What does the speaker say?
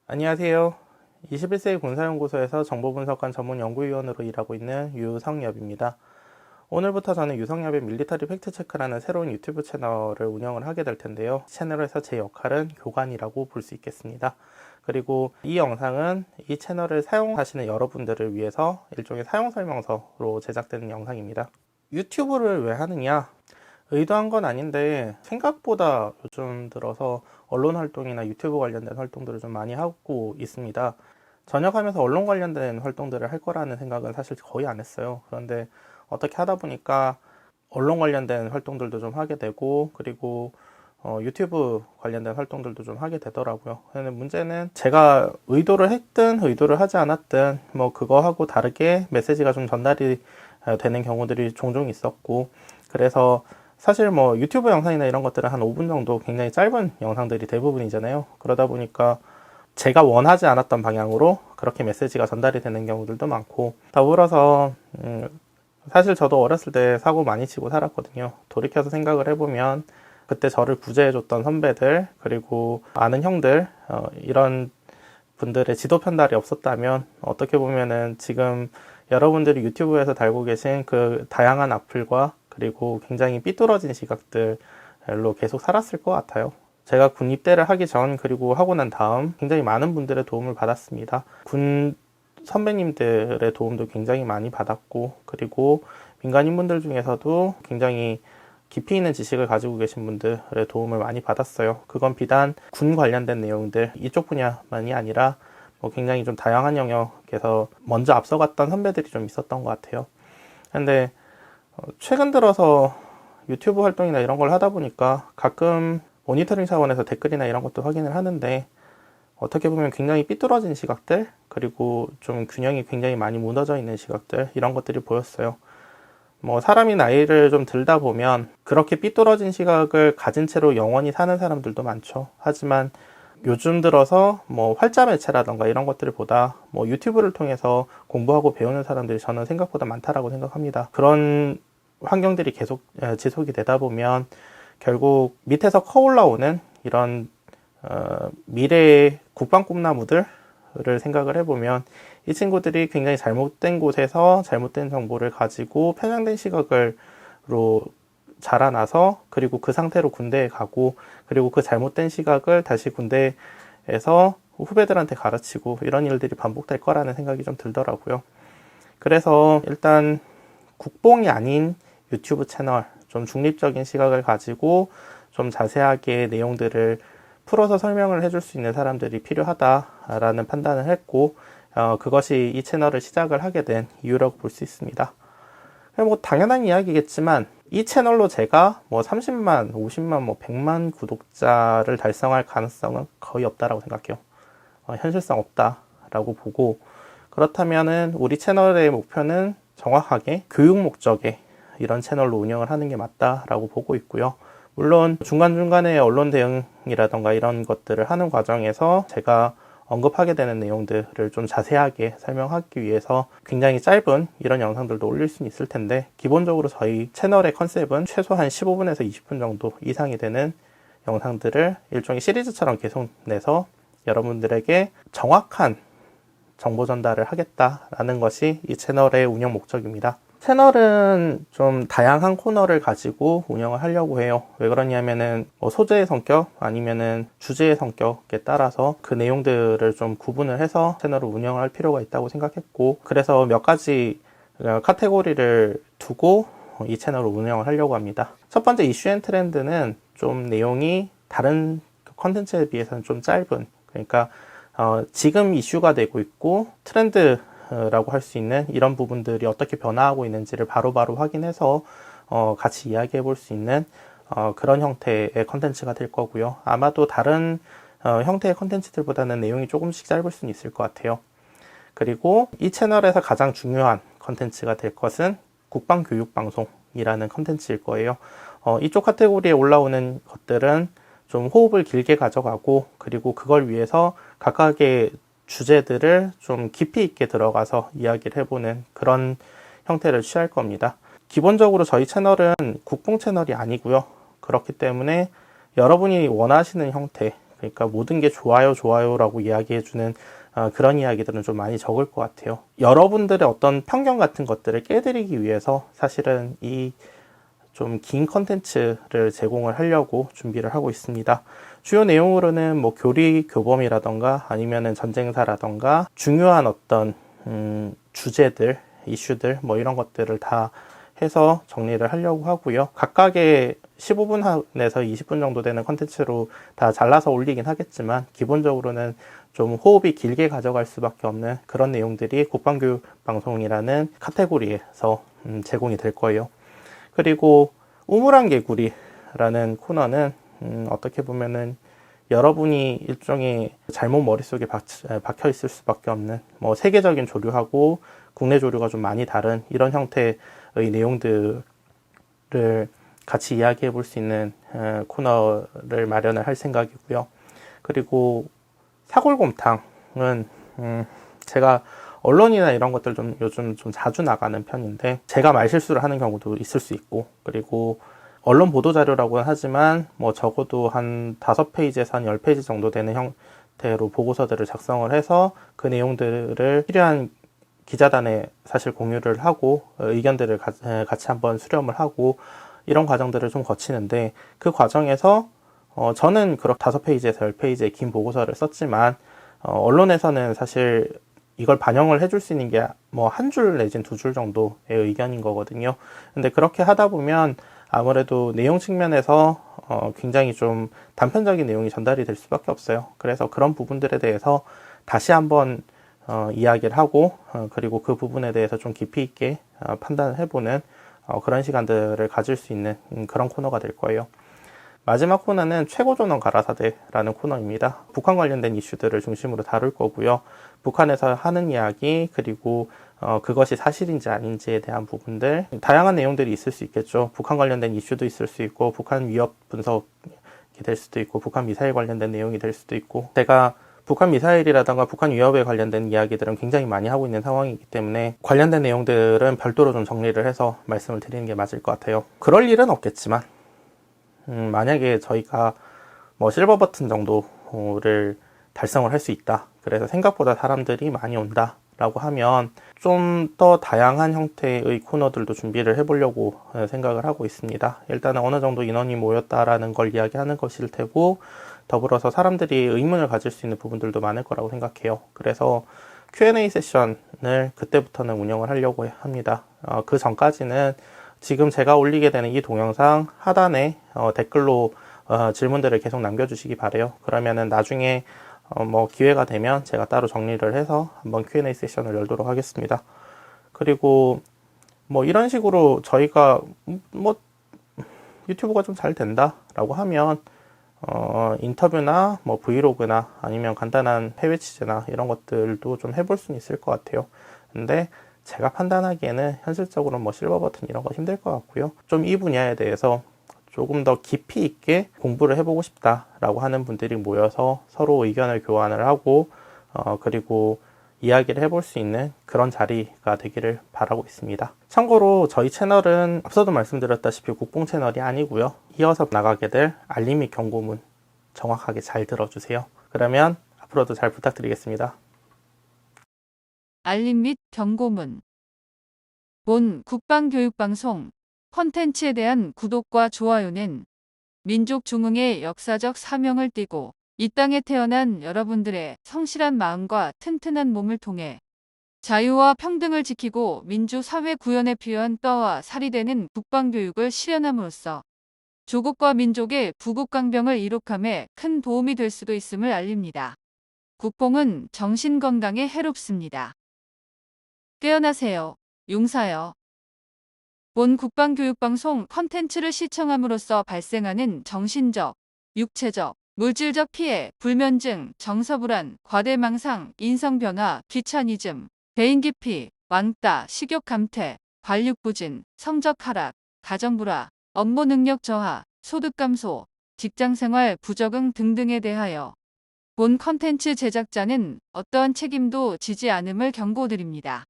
안녕하세요. 21세기 군사연구소에서 정보분석관 전문 연구위원으로 일하고 있는 유성엽입니다. 오늘부터 저는 유성엽의 밀리터리 팩트체크라는 새로운 유튜브 채널을 운영을 하게 될 텐데요. 채널에서 제 역할은 교관이라고 볼 수 있겠습니다. 그리고 이 영상은 이 채널을 사용하시는 여러분들을 위해서 일종의 사용설명서로 제작되는 영상입니다. 유튜브를 왜 하느냐? 의도한 건 아닌데 생각보다 요즘 들어서 언론 활동이나 유튜브 관련된 활동들을 좀 많이 하고 있습니다. 전역하면서 언론 관련된 활동들을 할 거라는 생각은 사실 거의 안 했어요. 그런데 어떻게 하다 보니까 언론 관련된 활동들도 좀 하게 되고, 그리고 유튜브 관련된 활동들도 좀 하게 되더라고요. 근데 문제는 제가 의도를 했든 의도를 하지 않았든 뭐 그거하고 다르게 메시지가 좀 전달이 되는 경우들이 종종 있었고, 그래서 사실 뭐 유튜브 영상이나 이런 것들은 한 5분 정도 굉장히 짧은 영상들이 대부분이잖아요. 그러다 보니까 제가 원하지 않았던 방향으로 그렇게 메시지가 전달이 되는 경우들도 많고, 더불어서 사실 저도 어렸을 때 사고 많이 치고 살았거든요. 돌이켜서 생각을 해보면 그때 저를 구제해줬던 선배들, 그리고 아는 형들, 이런 분들의 지도 편달이 없었다면 어떻게 보면은 지금 여러분들이 유튜브에서 달고 계신 그 다양한 악플과 그리고 굉장히 삐뚤어진 시각들로 계속 살았을 것 같아요. 제가 군 입대를 하기 전, 그리고 하고 난 다음 굉장히 많은 분들의 도움을 받았습니다. 군 선배님들의 도움도 굉장히 많이 받았고, 그리고 민간인분들 중에서도 굉장히 깊이 있는 지식을 가지고 계신 분들의 도움을 많이 받았어요. 그건 비단 군 관련된 내용들, 이쪽 분야만이 아니라 뭐 굉장히 좀 다양한 영역에서 먼저 앞서갔던 선배들이 좀 있었던 것 같아요. 근데 최근 들어서 유튜브 활동이나 이런 걸 하다 보니까 가끔 모니터링 차원에서 댓글이나 이런 것도 확인을 하는데, 어떻게 보면 굉장히 삐뚤어진 시각들, 그리고 좀 균형이 굉장히 많이 무너져 있는 시각들, 이런 것들이 보였어요. 뭐 사람이 나이를 좀 들다 보면 그렇게 삐뚤어진 시각을 가진 채로 영원히 사는 사람들도 많죠. 하지만 요즘 들어서 뭐 활자 매체라던가 이런 것들보다 뭐 유튜브를 통해서 공부하고 배우는 사람들이 저는 생각보다 많다라고 생각합니다. 그런 환경들이 계속 지속이 되다 보면 결국 밑에서 커 올라오는 이런 미래의 국방 꿈나무들을 생각을 해보면 이 친구들이 굉장히 잘못된 곳에서 잘못된 정보를 가지고 편향된 시각으로 자라나서, 그리고 그 상태로 군대에 가고, 그리고 그 잘못된 시각을 다시 군대에서 후배들한테 가르치고, 이런 일들이 반복될 거라는 생각이 좀 들더라고요. 그래서 일단 국뽕이 아닌 유튜브 채널, 좀 중립적인 시각을 가지고 좀 자세하게 내용들을 풀어서 설명을 해줄 수 있는 사람들이 필요하다라는 판단을 했고, 그것이 이 채널을 시작을 하게 된 이유라고 볼 수 있습니다. 뭐 당연한 이야기겠지만 이 채널로 제가 뭐 30만, 50만, 뭐 100만 구독자를 달성할 가능성은 거의 없다라고 생각해요. 현실성 없다라고 보고, 그렇다면은 우리 채널의 목표는 정확하게 교육 목적의 이런 채널로 운영을 하는 게 맞다라고 보고 있고요. 물론 중간중간에 언론 대응이라던가 이런 것들을 하는 과정에서 제가 언급하게 되는 내용들을 좀 자세하게 설명하기 위해서 굉장히 짧은 이런 영상들도 올릴 수는 있을 텐데, 기본적으로 저희 채널의 컨셉은 최소한 15분에서 20분 정도 이상이 되는 영상들을 일종의 시리즈처럼 계속 내서 여러분들에게 정확한 정보 전달을 하겠다라는 것이 이 채널의 운영 목적입니다. 채널은 좀 다양한 코너를 가지고 운영을 하려고 해요. 왜 그러냐면은 뭐 소재의 성격 아니면은 주제의 성격에 따라서 그 내용들을 좀 구분을 해서 채널을 운영을 할 필요가 있다고 생각했고, 그래서 몇 가지 카테고리를 두고 이 채널을 운영을 하려고 합니다. 첫 번째, 이슈 앤 트렌드는 좀 내용이 다른 컨텐츠에 비해서는 좀 짧은, 그러니까 지금 이슈가 되고 있고 트렌드라고 할 수 있는 이런 부분들이 어떻게 변화하고 있는지를 바로바로 확인해서 같이 이야기해 볼 수 있는 그런 형태의 컨텐츠가 될 거고요. 아마도 다른 형태의 컨텐츠들보다는 내용이 조금씩 짧을 수는 있을 것 같아요. 그리고 이 채널에서 가장 중요한 컨텐츠가 될 것은 국방교육방송이라는 컨텐츠일 거예요. 이쪽 카테고리에 올라오는 것들은 좀 호흡을 길게 가져가고, 그리고 그걸 위해서 각각의 주제들을 좀 깊이 있게 들어가서 이야기를 해보는 그런 형태를 취할 겁니다. 기본적으로 저희 채널은 국뽕 채널이 아니고요. 그렇기 때문에 여러분이 원하시는 형태, 그러니까 모든 게 좋아요, 좋아요라고 이야기해주는 그런 이야기들은 좀 많이 적을 것 같아요. 여러분들의 어떤 편견 같은 것들을 깨드리기 위해서 사실은 이 좀 긴 컨텐츠를 제공을 하려고 준비를 하고 있습니다. 주요 내용으로는 뭐 교리, 교범이라던가 아니면은 전쟁사라던가 중요한 어떤 주제들, 이슈들 뭐 이런 것들을 다 해서 정리를 하려고 하고요. 각각의 15분에서 20분 정도 되는 컨텐츠로 다 잘라서 올리긴 하겠지만 기본적으로는 좀 호흡이 길게 가져갈 수밖에 없는 그런 내용들이 국방교육방송이라는 카테고리에서 제공이 될 거예요. 그리고 우물안 개구리라는 코너는 어떻게 보면은 여러분이 일종의 잘못 머릿속에 박혀 있을 수밖에 없는 뭐 세계적인 조류하고 국내 조류가 좀 많이 다른 이런 형태의 내용들을 같이 이야기해 볼 수 있는 코너를 마련을 할 생각이고요. 그리고 사골곰탕은 제가 언론이나 이런 것들 좀 요즘 좀 자주 나가는 편인데 제가 말실수를 하는 경우도 있을 수 있고, 그리고 언론 보도자료라고는 하지만 뭐 적어도 한 5페이지에서 한 10페이지 정도 되는 형태로 보고서들을 작성을 해서 그 내용들을 필요한 기자단에 사실 공유를 하고 의견들을 같이 한번 수렴을 하고 이런 과정들을 좀 거치는데, 그 과정에서 저는 그렇게 5페이지에서 10페이지의 긴 보고서를 썼지만 언론에서는 사실 이걸 반영을 해줄 수 있는 게 뭐 한 줄 내진 2줄 정도의 의견인 거거든요. 근데 그렇게 하다 보면 아무래도 내용 측면에서 굉장히 좀 단편적인 내용이 전달이 될 수밖에 없어요. 그래서 그런 부분들에 대해서 다시 한번 이야기를 하고 그리고 그 부분에 대해서 좀 깊이 있게 판단을 해보는 그런 시간들을 가질 수 있는 그런 코너가 될 거예요. 마지막 코너는 최고존엄 가라사대라는 코너입니다. 북한 관련된 이슈들을 중심으로 다룰 거고요. 북한에서 하는 이야기, 그리고 그것이 사실인지 아닌지에 대한 부분들, 다양한 내용들이 있을 수 있겠죠. 북한 관련된 이슈도 있을 수 있고, 북한 위협 분석이 될 수도 있고, 북한 미사일 관련된 내용이 될 수도 있고, 제가 북한 미사일이라던가 북한 위협에 관련된 이야기들은 굉장히 많이 하고 있는 상황이기 때문에 관련된 내용들은 별도로 좀 정리를 해서 말씀을 드리는 게 맞을 것 같아요. 그럴 일은 없겠지만 만약에 저희가 뭐 실버 버튼 정도를 달성을 할 수 있다, 그래서 생각보다 사람들이 많이 온다 라고 하면 좀 더 다양한 형태의 코너들도 준비를 해보려고 생각을 하고 있습니다. 일단은 어느 정도 인원이 모였다라는 걸 이야기하는 것일 테고, 더불어서 사람들이 의문을 가질 수 있는 부분들도 많을 거라고 생각해요. 그래서 Q&A 세션을 그때부터는 운영을 하려고 합니다. 그 전까지는 지금 제가 올리게 되는 이 동영상 하단에 댓글로 질문들을 계속 남겨주시기 바래요. 그러면은 나중에 뭐 기회가 되면 제가 따로 정리를 해서 한번 Q&A 세션을 열도록 하겠습니다. 그리고 뭐 이런 식으로 저희가 뭐 유튜브가 좀 잘 된다라고 하면 인터뷰나 뭐 브이로그나 아니면 간단한 해외 취재나 이런 것들도 좀 해볼 수는 있을 것 같아요. 근데 제가 판단하기에는 현실적으로 뭐 실버 버튼 이런 거 힘들 것 같고요. 좀 이 분야에 대해서 조금 더 깊이 있게 공부를 해보고 싶다라고 하는 분들이 모여서 서로 의견을 교환을 하고 그리고 이야기를 해볼 수 있는 그런 자리가 되기를 바라고 있습니다. 참고로 저희 채널은 앞서도 말씀드렸다시피 국뽕 채널이 아니고요. 이어서 나가게 될 알림 및 경고문 정확하게 잘 들어주세요. 그러면 앞으로도 잘 부탁드리겠습니다. 알림 및 경고문. 본 국방교육방송 콘텐츠에 대한 구독과 좋아요는 민족 중흥의 역사적 사명을 띠고 이 땅에 태어난 여러분들의 성실한 마음과 튼튼한 몸을 통해 자유와 평등을 지키고 민주 사회 구현에 필요한 뼈와 살이 되는 국방교육을 실현함으로써 조국과 민족의 부국강병을 이룩함에 큰 도움이 될 수도 있음을 알립니다. 국뽕은 정신건강에 해롭습니다. 깨어나세요. 용사여. 본 국방교육방송 컨텐츠를 시청함으로써 발생하는 정신적, 육체적, 물질적 피해, 불면증, 정서불안, 과대망상, 인성변화, 귀차니즘, 배인기피, 왕따, 식욕감퇴, 관육부진, 성적 하락, 가정불화, 업무능력 저하, 소득 감소, 직장생활 부적응 등등에 대하여 본 컨텐츠 제작자는 어떠한 책임도 지지 않음을 경고드립니다.